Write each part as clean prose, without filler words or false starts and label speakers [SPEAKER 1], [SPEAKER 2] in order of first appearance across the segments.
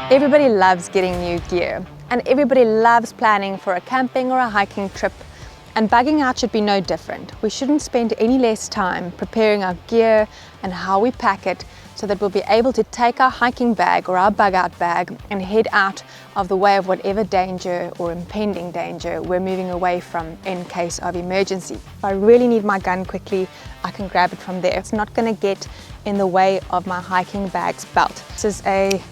[SPEAKER 1] Everybody loves getting new gear, and everybody loves planning for a camping or a hiking trip, and bugging out should be no different. We shouldn't spend any less time preparing our gear and how we pack it so that we'll be able to take our hiking bag or our bug out bag and head out of the way of whatever danger or impending danger we're moving away from in case of emergency. If I really need my gun quickly, I can grab it from there. It's not going to get in the way of my hiking bag's belt. This is a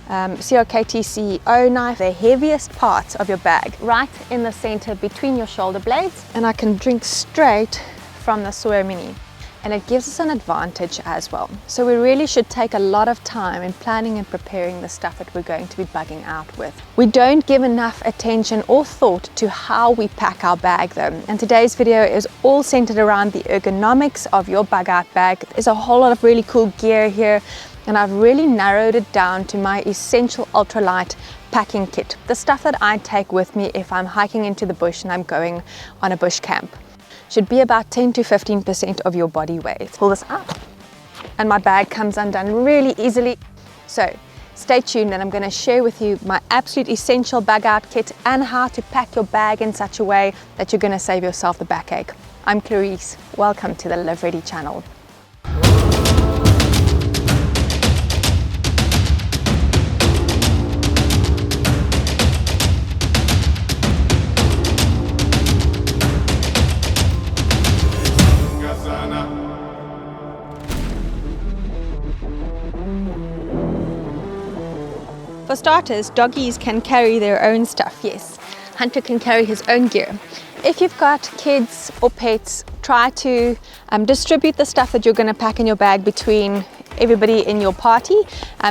[SPEAKER 1] CRKT CEO knife, the heaviest part of your bag, right in the center between your shoulder blades, and I can drink straight from the Sawyer Mini, and it gives us an advantage as well. So we really should take a lot of time in planning and preparing the stuff that we're going to be bugging out with. We don't give enough attention or thought to how we pack our bag though, and today's video is all centered around the ergonomics of your bug out bag. There's a whole lot of really cool gear here, and I've really narrowed it down to my essential ultralight packing kit, the stuff that I take with me if I'm hiking into the bush and I'm going on a bush camp. Should be about 10 to 15% of your body weight. Pull this out and my bag comes undone really easily. So stay tuned, and I'm going to share with you my absolute essential bug out kit and how to pack your bag in such a way that you're going to save yourself the backache. I'm Clarice, welcome to the Live Ready channel. For starters, doggies can carry their own stuff, yes. Hunter can carry his own gear. If you've got kids or pets, try to distribute the stuff that you're going to pack in your bag between everybody in your party,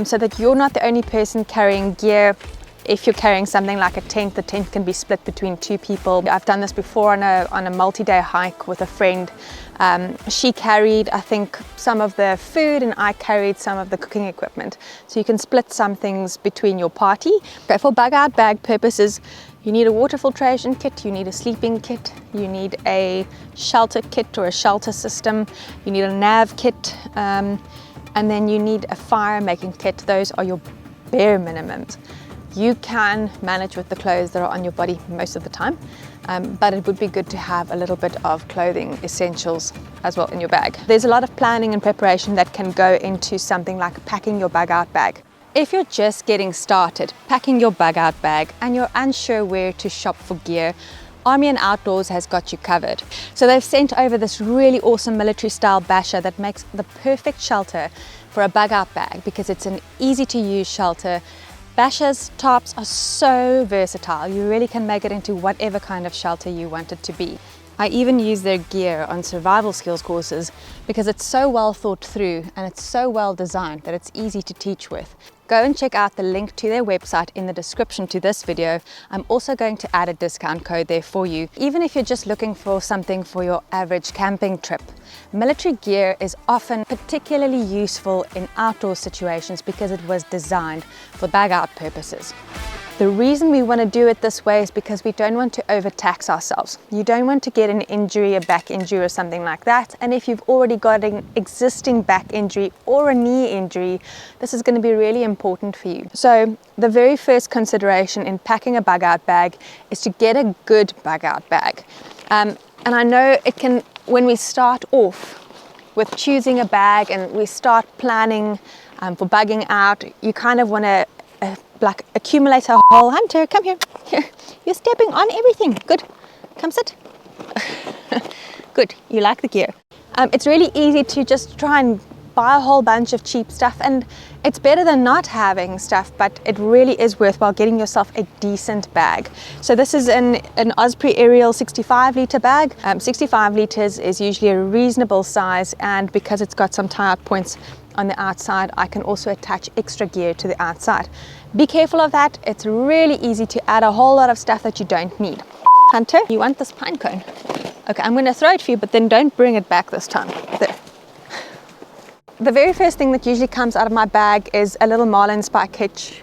[SPEAKER 1] so that you're not the only person carrying gear. If you're carrying something like a tent, the tent can be split between two people. I've done this before on a multi-day hike with a friend. She carried, I think, some of the food and I carried some of the cooking equipment. So you can split some things between your party. Okay, for bug out bag purposes, you need a water filtration kit, you need a sleeping kit, you need a shelter kit or a shelter system, you need a nav kit, and then you need a fire making kit. Those are your bare minimums. You can manage with the clothes that are on your body most of the time, but it would be good to have a little bit of clothing essentials as well in your bag. There's a lot of planning and preparation that can go into something like packing your bug out bag. If you're just getting started packing your bug out bag and you're unsure where to shop for gear, Army and Outdoors has got you covered. So they've sent over this really awesome military style basher that makes the perfect shelter for a bug out bag because it's an easy to use shelter. Bashers, tops are so versatile. You really can make it into whatever kind of shelter you want it to be. I even use their gear on survival skills courses because it's so well thought through and it's so well designed that it's easy to teach with. Go and check out the link to their website in the description to this video. I'm also going to add a discount code there for you, even if you're just looking for something for your average camping trip. Military gear is often particularly useful in outdoor situations because it was designed for bug out purposes. The reason we want to do it this way is because we don't want to overtax ourselves. You don't want to get an injury, a back injury or something like that. And if you've already got an existing back injury or a knee injury, this is going to be really important for you. So the very first consideration in packing a bug out bag is to get a good bug out bag. And I know it can, when we start off with choosing a bag and we start planning for bugging out, you kind of want to like accumulate a whole. Hunter, come here. You're stepping on everything. Good. Come sit. Good. You like the gear. It's really easy to just try and buy a whole bunch of cheap stuff, and it's better than not having stuff, but it really is worthwhile getting yourself a decent bag. So this is an Osprey Aerial 65 litre bag. 65 litres is usually a reasonable size, and because it's got some tie-out points on the outside, I can also attach extra gear to the outside. Be careful of that. It's really easy to add a whole lot of stuff that you don't need. Hunter, you want this pine cone? Okay, I'm going to throw it for you, but then don't bring it back this time. There. The very first thing that usually comes out of my bag is a little marlin spike hitch.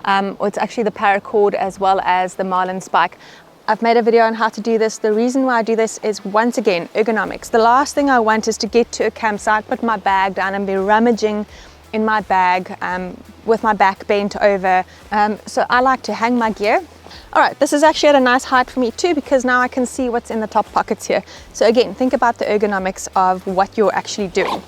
[SPEAKER 1] Or it's actually the paracord as well as the marlin spike. I've made a video on how to do this. The reason why I do this is, once again, ergonomics. The last thing I want is to get to a campsite, put my bag down and be rummaging in my bag with my back bent over. So I like to hang my gear. All right, this is actually at a nice height for me too, because now I can see what's in the top pockets here. So again, think about the ergonomics of what you're actually doing.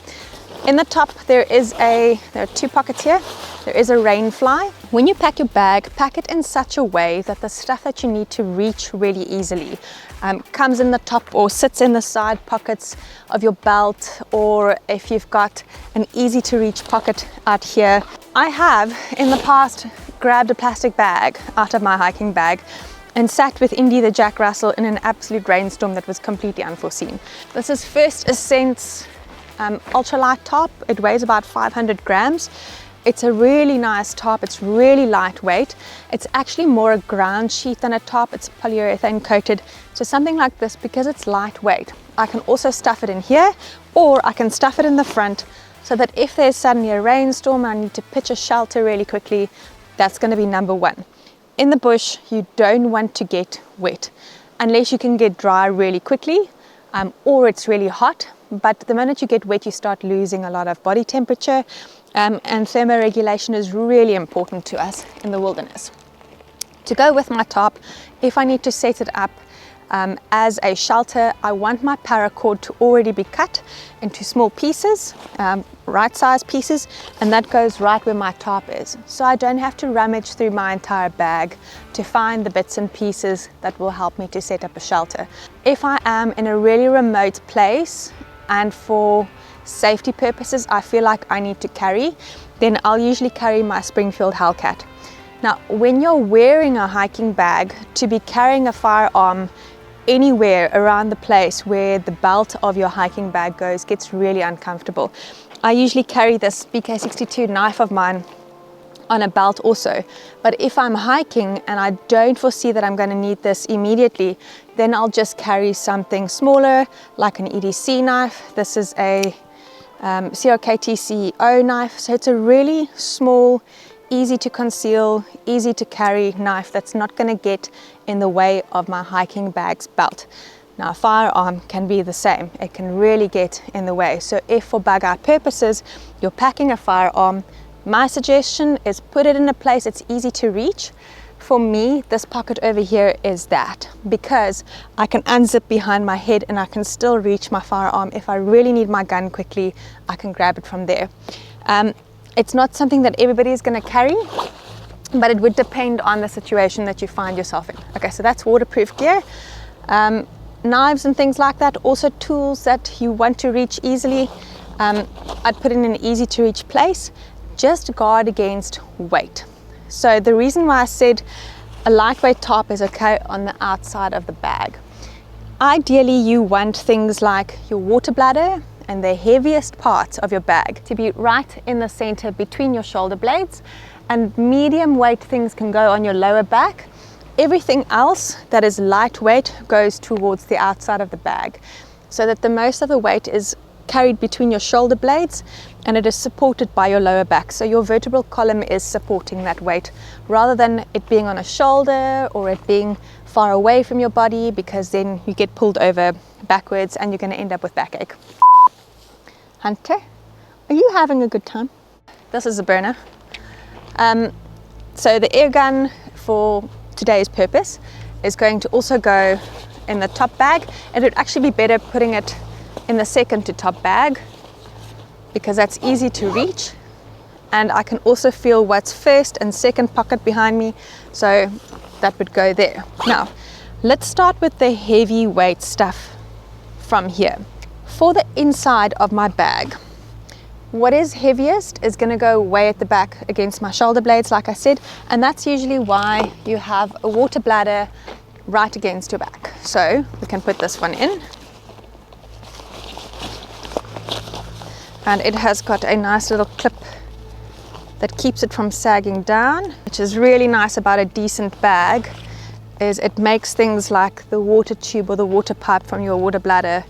[SPEAKER 1] In the top, there are 2 pockets here. There is a rain fly. When you pack your bag, pack it in such a way that the stuff that you need to reach really easily comes in the top or sits in the side pockets of your belt, or if you've got an easy to reach pocket out here. I have in the past grabbed a plastic bag out of my hiking bag and sat with Indy the Jack Russell in an absolute rainstorm that was completely unforeseen. This is First Ascent's ultralight top. It weighs about 500 grams. It's a really nice top. It's really lightweight. It's actually more a ground sheet than a top. It's polyurethane coated. So something like this, because it's lightweight, I can also stuff it in here, or I can stuff it in the front, so that if there's suddenly a rainstorm and I need to pitch a shelter really quickly, that's going to be number one. In the bush, you don't want to get wet unless you can get dry really quickly, or it's really hot. But the moment you get wet, you start losing a lot of body temperature, and thermoregulation is really important to us in the wilderness. To go with my top, if I need to set it up as a shelter, I want my paracord to already be cut into small pieces, right size pieces, and that goes right where my top is. So I don't have to rummage through my entire bag to find the bits and pieces that will help me to set up a shelter. If I am in a really remote place and for safety purposes I feel like I need to carry, then I'll usually carry my Springfield Hellcat. Now, when you're wearing a hiking bag, to be carrying a firearm anywhere around the place where the belt of your hiking bag goes gets really uncomfortable. I usually carry this BK62 knife of mine on a belt also, but if I'm hiking and I don't foresee that I'm going to need this immediately, then I'll just carry something smaller like an EDC knife. This is a CRKT-CEO knife, so it's a really small, easy to conceal, easy to carry knife that's not going to get in the way of my hiking bag's belt. Now, a firearm can be the same. It can really get in the way. So if for bugout purposes you're packing a firearm, my suggestion is put it in a place it's easy to reach. For me, this pocket over here is that, because I can unzip behind my head and I can still reach my firearm. If I really need my gun quickly, I can grab it from there. It's not something that everybody is going to carry, but it would depend on the situation that you find yourself in. Okay, so that's waterproof gear. Knives and things like that, also tools that you want to reach easily. I'd put in an easy to reach place. Just guard against weight. So the reason why I said a lightweight top is okay on the outside of the bag. Ideally, you want things like your water bladder and the heaviest parts of your bag to be right in the center between your shoulder blades, and medium weight things can go on your lower back. Everything else that is lightweight goes towards the outside of the bag, so that the most of the weight is carried between your shoulder blades and it is supported by your lower back. So your vertebral column is supporting that weight, rather than it being on a shoulder or it being far away from your body, because then you get pulled over backwards and you're going to end up with backache. Hunter, are you having a good time? This is a burner. So the air gun for today's purpose is going to also go in the top bag. It would actually be better putting it in the second to top bag, because that's easy to reach, and I can also feel what's first and second pocket behind me, so that would go there. Now let's start with the heavyweight stuff from here. For the inside of my bag, what is heaviest is going to go way at the back against my shoulder blades, like I said, and that's usually why you have a water bladder right against your back. So we can put this one in, and it has got a nice little clip that keeps it from sagging down, which is really nice about a decent bag, is it makes things like the water tube or the water pipe from your water bladder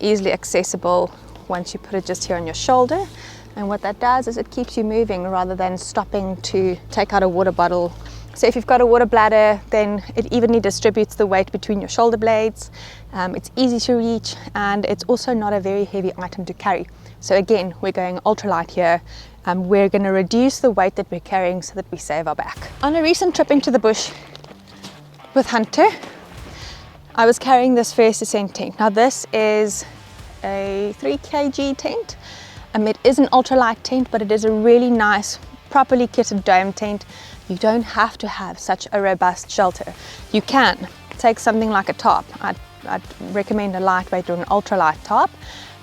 [SPEAKER 1] easily accessible once you put it just here on your shoulder. And what that does is it keeps you moving rather than stopping to take out a water bottle. So if you've got a water bladder, then it evenly distributes the weight between your shoulder blades. It's easy to reach, and it's also not a very heavy item to carry. So again, we're going ultralight here. We're going to reduce the weight that we're carrying so that we save our back. On a recent trip into the bush with Hunter, I was carrying this First Ascent tent. Now this is a 3 kg tent. It is an ultralight tent, but it is a really nice, properly kitted dome tent. You don't have to have such a robust shelter. You can take something like a top. I'd recommend a lightweight or an ultralight top.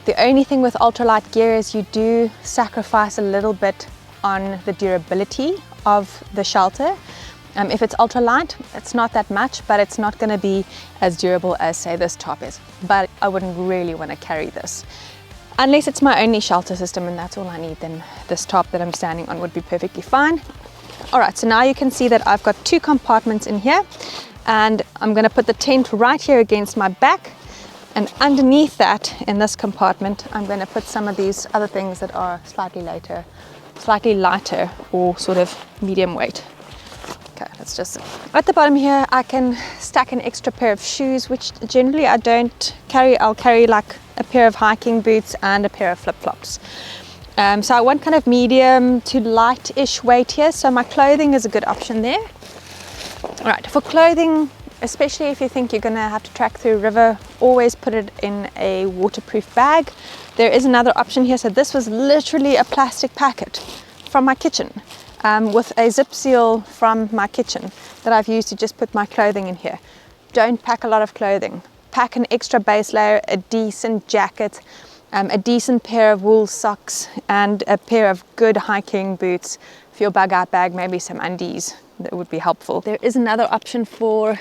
[SPEAKER 1] The only thing with ultralight gear is you do sacrifice a little bit on the durability of the shelter. If it's ultralight, it's not that much, but it's not going to be as durable as, say, this top is. But I wouldn't really want to carry this. Unless it's my only shelter system and that's all I need, then this top that I'm standing on would be perfectly fine. All right, so now you can see that I've got 2 compartments in here, and I'm going to put the tent right here against my back, and underneath that, in this compartment, I'm going to put some of these other things that are slightly lighter or sort of medium weight. Okay, let's just, at the bottom here, I can stack an extra pair of shoes, which generally I don't carry. I'll carry like a pair of hiking boots and a pair of flip-flops. So I want kind of medium to light-ish weight here, so my clothing is a good option there. All right, for clothing, especially if you think you're going to have to trek through a river, always put it in a waterproof bag. There is another option here. So this was literally a plastic packet from my kitchen with a zip seal from my kitchen that I've used to just put my clothing in here. Don't pack a lot of clothing. Pack an extra base layer, a decent jacket, a decent pair of wool socks, and a pair of good hiking boots. For your bugout bag, maybe some undies. That would be helpful. There is another option for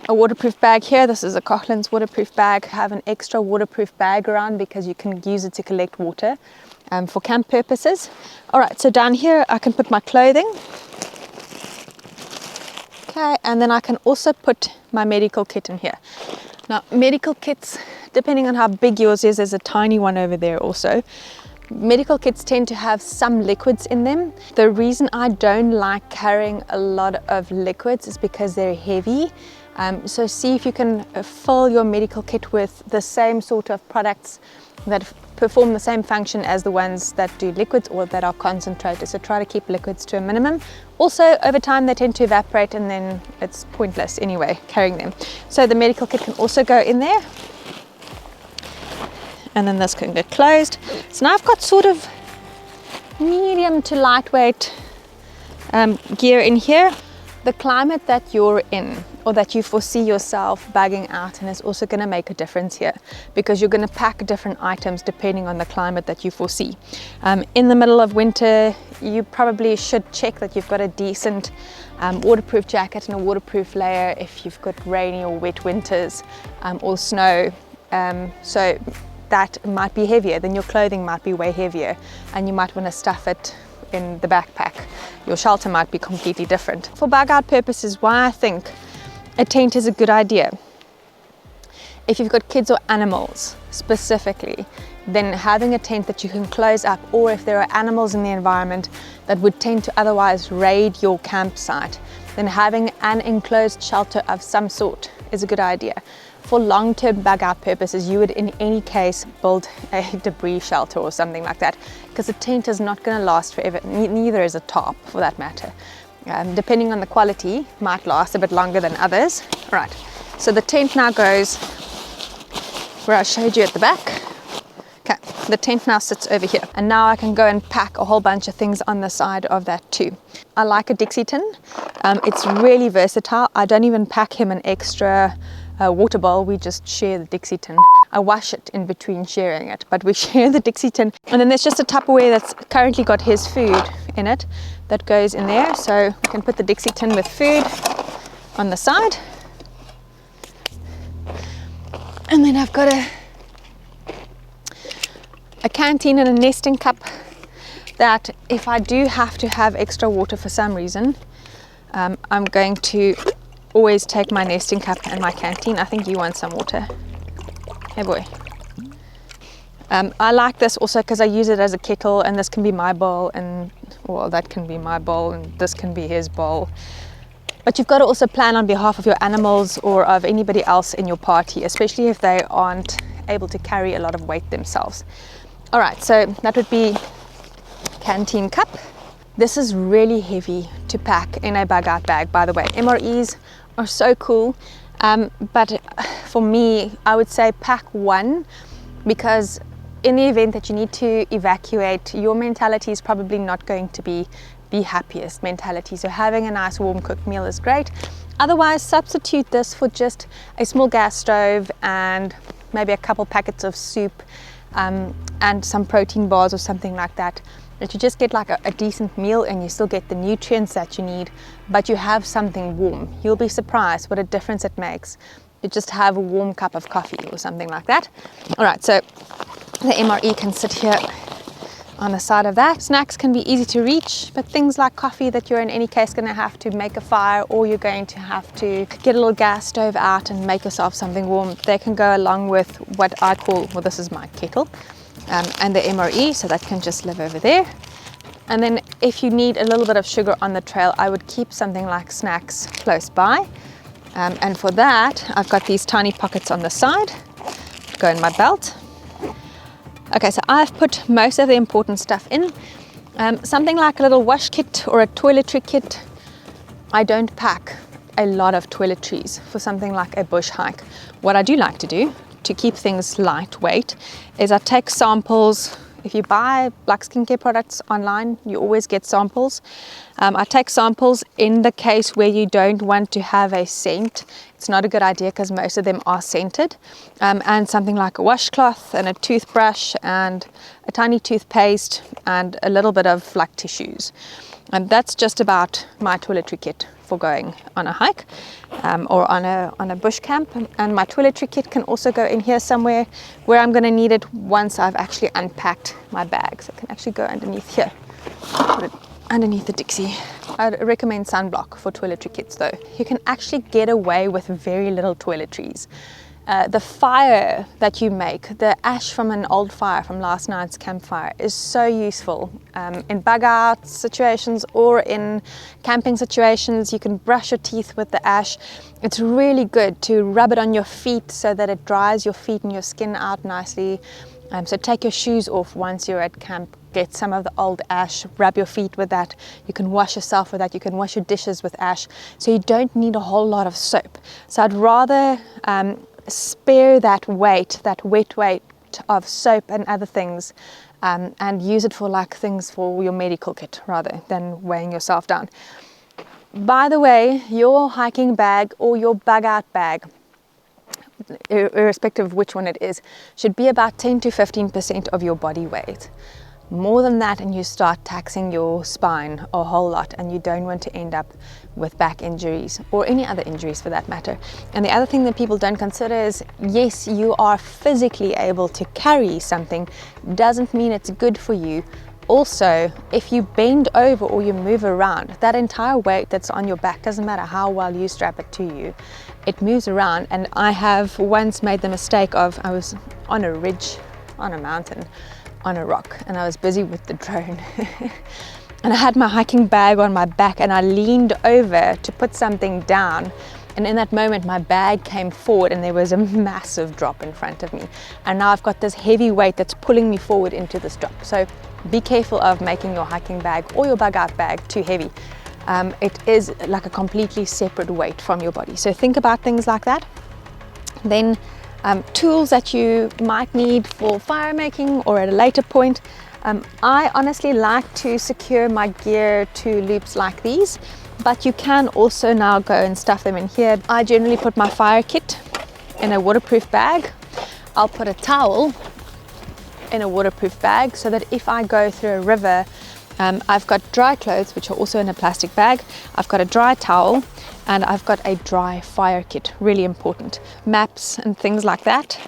[SPEAKER 1] a waterproof bag here. This is a Cochlans waterproof bag. Have an extra waterproof bag around because you can use it to collect water for camp purposes. All right, so down here I can put my clothing. Okay, and then I can also put my medical kit in here. Now, medical kits, depending on how big yours is, there's a tiny one over there also. Medical kits tend to have some liquids in them. The reason I don't like carrying a lot of liquids is because they're heavy. So see if you can fill your medical kit with the same sort of products that perform the same function as the ones that do liquids or that are concentrated. So try to keep liquids to a minimum. Also, over time they tend to evaporate and then it's pointless anyway carrying them. So the medical kit can also go in there. And then this can get closed. So now I've got sort of medium to lightweight gear in here. The climate that you're in or that you foresee yourself bagging out in is also going to make a difference here, because you're going to pack different items depending on the climate that you foresee. In the middle of winter, you probably should check that you've got a decent waterproof jacket and a waterproof layer if you've got rainy or wet winters or snow. So that might be heavier, then your clothing might be way heavier and you might want to stuff it in the backpack. Your shelter might be completely different. For bug out purposes, why I think a tent is a good idea. If you've got kids or animals specifically, then having a tent that you can close up, or if there are animals in the environment that would tend to otherwise raid your campsite, then having an enclosed shelter of some sort is a good idea. For long-term bug out purposes, you would in any case build a debris shelter or something like that, because a tent is not going to last forever, neither is a top for that matter. Depending on the quality, might last a bit longer than others. All right, so the tent now goes where I showed you at the back. Okay, the tent now sits over here, and now I can go and pack a whole bunch of things on the side of that too. I like a Dixie tin. It's really versatile. I don't even pack him an extra water bowl. We just share the Dixie tin. I wash it in between sharing it, but we share the Dixie tin. And then there's just a Tupperware that's currently got his food in it that goes in there. So we can put the Dixie tin with food on the side. And then I've got a canteen and a nesting cup that if I do have to have extra water for some reason, I'm going to always take my nesting cup and my canteen. I think you want some water. Hey boy. I like this also because I use it as a kettle, and this can be my bowl, and well, that can be my bowl, and this can be his bowl. But you've got to also plan on behalf of your animals or of anybody else in your party, especially if they aren't able to carry a lot of weight themselves. All right, so that would be canteen cup. This is really heavy to pack in a bug-out bag, by the way. MREs are so cool, but for me, I would say pack one, because in the event that you need to evacuate, your mentality is probably not going to be the happiest mentality. So having a nice warm cooked meal is great. Otherwise, substitute this for just a small gas stove and maybe a couple packets of soup and some protein bars or something like that. That you just get like a decent meal and you still get the nutrients that you need, but you have something warm. You'll be surprised what a difference it makes. You just have a warm cup of coffee or something like that. All right, so the MRE can sit here on the side of that. Snacks can be easy to reach, but things like coffee that you're in any case going to have to make a fire, or you're going to have to get a little gas stove out and make yourself something warm, they can go along with what I call, well, this is my kettle, and the MRE, so that can just live over there. And then if you need a little bit of sugar on the trail, I would keep something like snacks close by. And for that, I've got these tiny pockets on the side, go in my belt. Okay, so I've put most of the important stuff in. Something like a little wash kit or a toiletry kit. I don't pack a lot of toiletries for something like a bush hike. What I do like to do to keep things lightweight is I take samples. If you buy like skincare products online, you always get samples. I take samples in the case where you don't want to have a scent. It's not a good idea because most of them are scented. And something like a washcloth and a toothbrush and a tiny toothpaste and a little bit of like tissues. And that's just about my toiletry kit for going on a hike or on a bush camp. And my toiletry kit can also go in here somewhere where I'm going to need it once I've actually unpacked my bag. So it can actually go underneath here, put it underneath the Dixie. I'd recommend sunblock for toiletry kits though. You can actually get away with very little toiletries. The fire that you make, the ash from an old fire from last night's campfire, is so useful in bug out situations or in camping situations. You can brush your teeth with the ash. It's really good to rub it on your feet so that it dries your feet and your skin out nicely. So take your shoes off once you're at camp, get some of the old ash, rub your feet with that. You can wash yourself with that. You can wash your dishes with ash. So you don't need a whole lot of soap. So I'd rather spare that weight, that wet weight of soap and other things, and use it for like things for your medical kit rather than weighing yourself down. By the way, your hiking bag or your bug out bag, irrespective of which one it is, should be about 10 to 15% of your body weight. More than that and you start taxing your spine a whole lot, and you don't want to end up with back injuries or any other injuries for that matter. And the other thing that people don't consider is, yes, you are physically able to carry something, doesn't mean it's good for you. Also, if you bend over or you move around, that entire weight that's on your back, doesn't matter how well you strap it to you, it moves around. And I have once made the mistake of, I was on a ridge, on a mountain, on a rock, and I was busy with the drone and I had my hiking bag on my back and I leaned over to put something down, and in that moment my bag came forward and there was a massive drop in front of me, and now I've got this heavy weight that's pulling me forward into this drop. So be careful of making your hiking bag or your bug out bag too heavy. It is like a completely separate weight from your body, so think about things like that. Then tools that you might need for fire making or at a later point. I honestly like to secure my gear to loops like these, but you can also now go and stuff them in here. I generally put my fire kit in a waterproof bag. I'll put a towel in a waterproof bag so that if I go through a river, I've got dry clothes which are also in a plastic bag. I've got a dry towel and I've got a dry fire kit, really important. Maps and things like that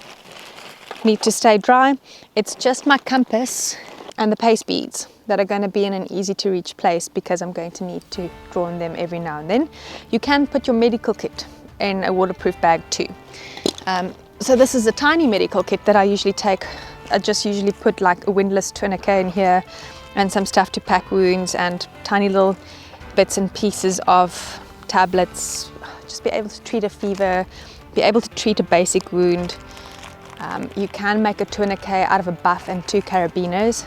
[SPEAKER 1] need to stay dry. It's just my compass and the paste beads that are going to be in an easy to reach place because I'm going to need to draw on them every now and then. You can put your medical kit in a waterproof bag too. So this is a tiny medical kit that I usually take. I just usually put like a windlass tourniquet in here and some stuff to pack wounds and tiny little bits and pieces of tablets, just be able to treat a fever, be able to treat a basic wound. You can make a tourniquet out of a buff and 2 carabiners,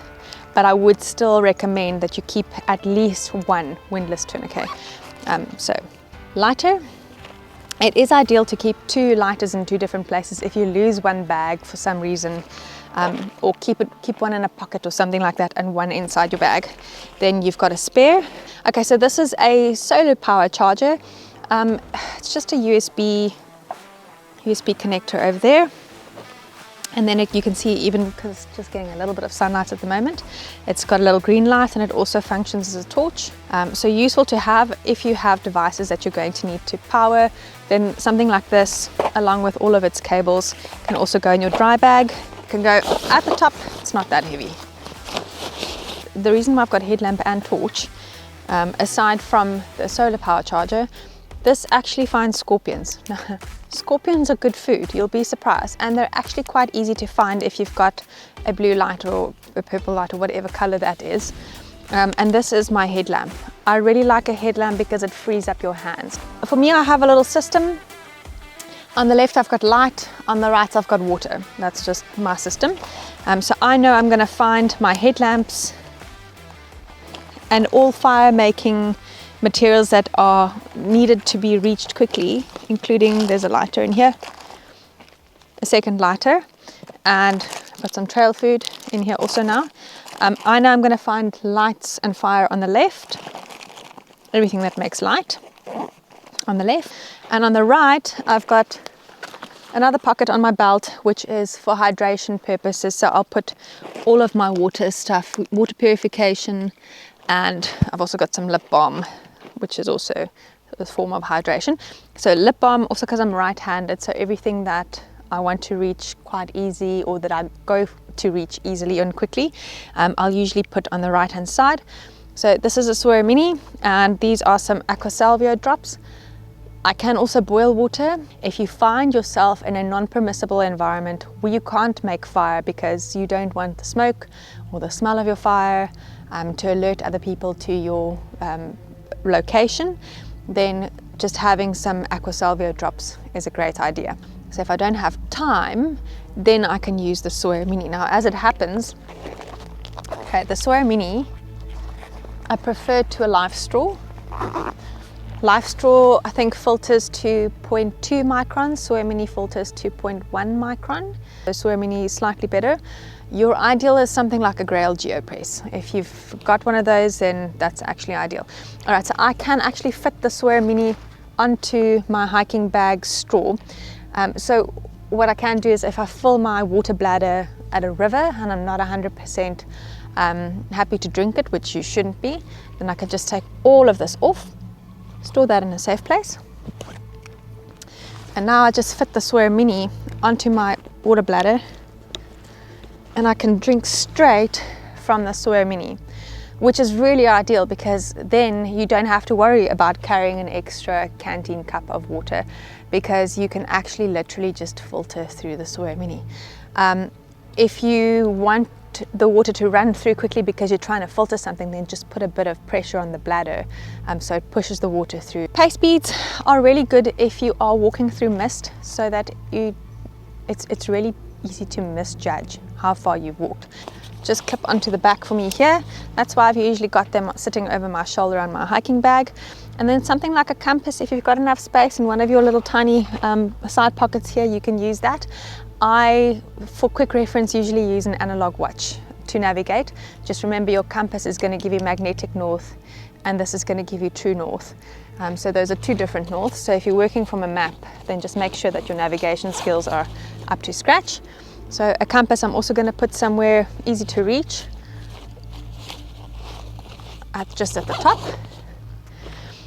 [SPEAKER 1] but I would still recommend that you keep at least 1 windlass tourniquet. So lighter. It is ideal to keep 2 lighters in 2 different places. If you lose one bag for some reason, or keep one in a pocket or something like that and one inside your bag, then you've got a spare. Okay, so this is a solar power charger. It's just a USB connector over there. And then you can see, even because it's just getting a little bit of sunlight at the moment, it's got a little green light, and it also functions as a torch. So useful to have if you have devices that you're going to need to power. Then something like this, along with all of its cables, can also go in your dry bag. It can go at the top. It's not that heavy. The reason why I've got headlamp and torch, aside from the solar power charger, this actually finds scorpions. Scorpions are good food, you'll be surprised, and they're actually quite easy to find if you've got a blue light or a purple light or whatever color that is. And this is my headlamp. I really like a headlamp because it frees up your hands. For me, I have a little system. On the left I've got light, on the right I've got water. That's just my system. So I know I'm going to find my headlamps and all fire making materials that are needed to be reached quickly, including, there's a lighter in here, a second lighter, and I've got some trail food in here also now. I know I'm going to find lights and fire on the left, everything that makes light on the left, and on the right I've got another pocket on my belt which is for hydration purposes. So I'll put all of my water stuff, water purification, and I've also got some lip balm, which is also a form of hydration. So lip balm, also because I'm right-handed, so everything that I want to reach quite easy, or that I go to reach easily and quickly, I'll usually put on the right-hand side. So this is a Sawyer Mini, and these are some Aqua Salvia drops. I can also boil water. If you find yourself in a non-permissible environment where you can't make fire because you don't want the smoke or the smell of your fire to alert other people to your location, then just having some Aqua Salvia drops is a great idea. So if I don't have time, then I can use the Sawyer Mini. Now, as it happens, okay, the Sawyer Mini, I prefer to a live straw. Live straw, I think, filters to 0.2 microns. Sawyer Mini filters to 0.1 micron. The Sawyer Mini is slightly better. Your ideal is something like a Grail GeoPress. If you've got one of those, then that's actually ideal. All right, so I can actually fit the Sawyer Mini onto my hiking bag straw. So what I can do is, if I fill my water bladder at a river and I'm not 100% happy to drink it, which you shouldn't be, then I can just take all of this off, store that in a safe place. And now I just fit the Sawyer Mini onto my water bladder, and I can drink straight from the Sawyer Mini, which is really ideal because then you don't have to worry about carrying an extra canteen cup of water, because you can actually literally just filter through the Sawyer Mini. If you want the water to run through quickly because you're trying to filter something, then just put a bit of pressure on the bladder so it pushes the water through. Pace beads are really good if you are walking through mist, so that it's really easy to misjudge how far you've walked. Just clip onto the back for me here. That's why I've usually got them sitting over my shoulder on my hiking bag. And then something like a compass, if you've got enough space in one of your little tiny side pockets here, you can use that. I, for quick reference, usually use an analog watch to navigate. Just remember, your compass is going to give you magnetic north, and this is going to give you true north. So those are two different norths. So if you're working from a map, then just make sure that your navigation skills are up to scratch. So a compass I'm also going to put somewhere easy to reach, just at the top.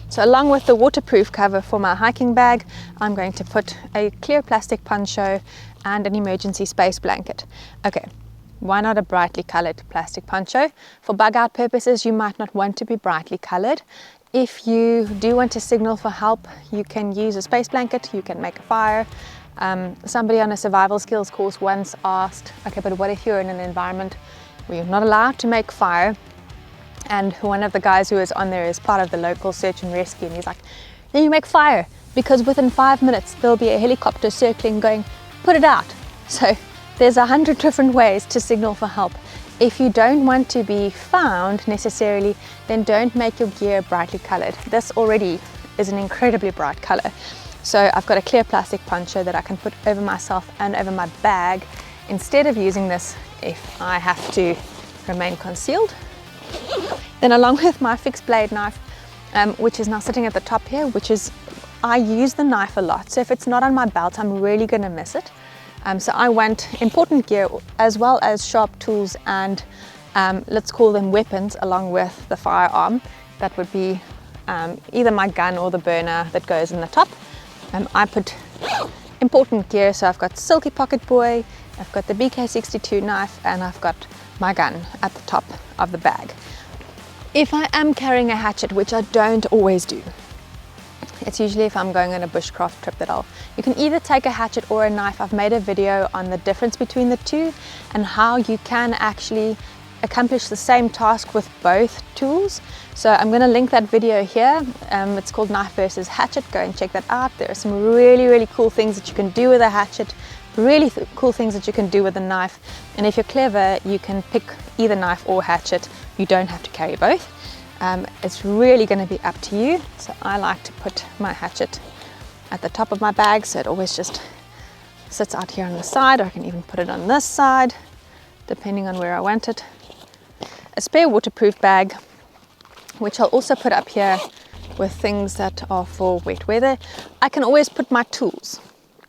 [SPEAKER 1] So along with the waterproof cover for my hiking bag, I'm going to put a clear plastic poncho and an emergency space blanket. Okay, why not a brightly colored plastic poncho? For bug out purposes, you might not want to be brightly colored. If you do want to signal for help, you can use a space blanket, you can make a fire. Somebody on a survival skills course once asked, okay, but what if you're in an environment where you're not allowed to make fire? And one of the guys who was on there is part of the local search and rescue, and he's like, then you make fire, because within 5 minutes there'll be a helicopter circling going, put it out. So There's 100 different ways to signal for help. If you don't want to be found necessarily, then don't make your gear brightly colored. This already is an incredibly bright color. So I've got a clear plastic poncho that I can put over myself and over my bag instead of using this if I have to remain concealed. Then along with my fixed blade knife, which is now sitting at the top here, I use the knife a lot. So if it's not on my belt, I'm really gonna miss it. So I want important gear as well as sharp tools and let's call them weapons along with the firearm. That would be either my gun or the burner that goes in the top. I put important gear, so I've got Silky Pocket Boy, I've got the BK62 knife, and I've got my gun at the top of the bag. If I am carrying a hatchet, which I don't always do, it's usually if I'm going on a bushcraft trip that you can either take a hatchet or a knife. I've made a video on the difference between the two and how you can actually accomplish the same task with both tools. So I'm going to link that video here. It's called Knife versus Hatchet. Go and check that out. There are some really cool things that you can do with a hatchet, really cool things that you can do with a knife. And if you're clever, you can pick either knife or hatchet. You don't have to carry both. It's really going to be up to you. So I like to put my hatchet at the top of my bag, so it always just sits out here on the side, or I can even put it on this side depending on where I want it. A spare waterproof bag, which I'll also put up here with things that are for wet weather. I can always put my tools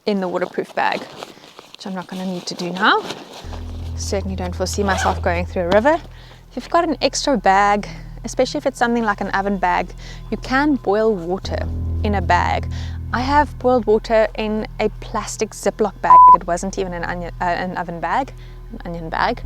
[SPEAKER 1] in the waterproof bag, which I'm not going to need to do now. Certainly don't foresee myself going through a river. If you've got an extra bag, especially if it's something like an oven bag, you can boil water in a bag. I have boiled water in a plastic Ziploc bag. It wasn't even an oven bag, an onion bag.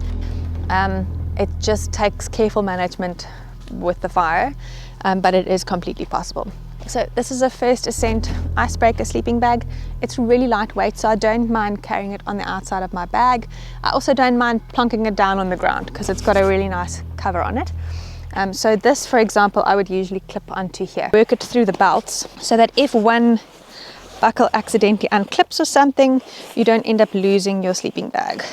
[SPEAKER 1] It just takes careful management with the fire, but it is completely possible. So this is a First Ascent icebreaker sleeping bag. It's really lightweight, so I don't mind carrying it on the outside of my bag. I also don't mind plonking it down on the ground because it's got a really nice cover on it. So this, for example, I would usually clip onto here. Work it through the belts so that if one buckle accidentally unclips or something, you don't end up losing your sleeping bag.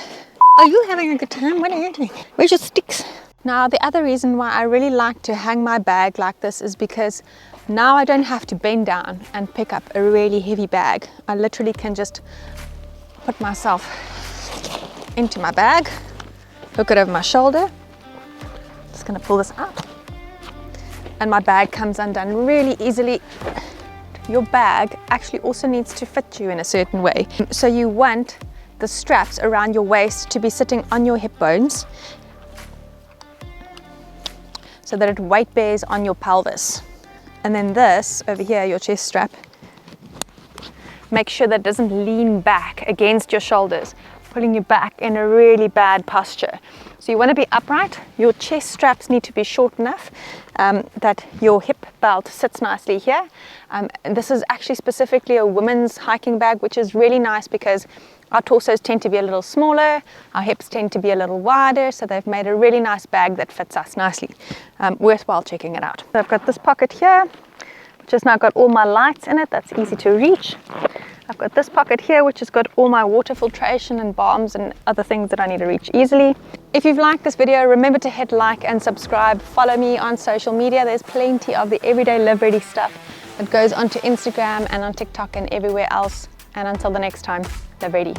[SPEAKER 1] Are you having a good time? What are you doing? Where's your sticks? Now, the other reason why I really like to hang my bag like this is because now I don't have to bend down and pick up a really heavy bag. I literally can just put myself into my bag, hook it over my shoulder. Just going to pull this out, and my bag comes undone really easily. Your bag actually also needs to fit you in a certain way. So you want the straps around your waist to be sitting on your hip bones so that it weight bears on your pelvis. And then this over here, your chest strap, make sure that it doesn't lean back against your shoulders, pulling you back in a really bad posture. So you want to be upright. Your chest straps need to be short enough that your hip belt sits nicely here. And this is actually specifically a women's hiking bag, which is really nice because our torsos tend to be a little smaller, our hips tend to be a little wider, so they've made a really nice bag that fits us nicely. Worthwhile checking it out. So I've got this pocket here, which has now got all my lights in it. That's easy to reach. I've got this pocket here, which has got all my water filtration and balms and other things that I need to reach easily. If you've liked this video, remember to hit like and subscribe. Follow me on social media. There's plenty of the everyday live ready stuff that goes onto Instagram and on TikTok and everywhere else. And until the next time, live ready.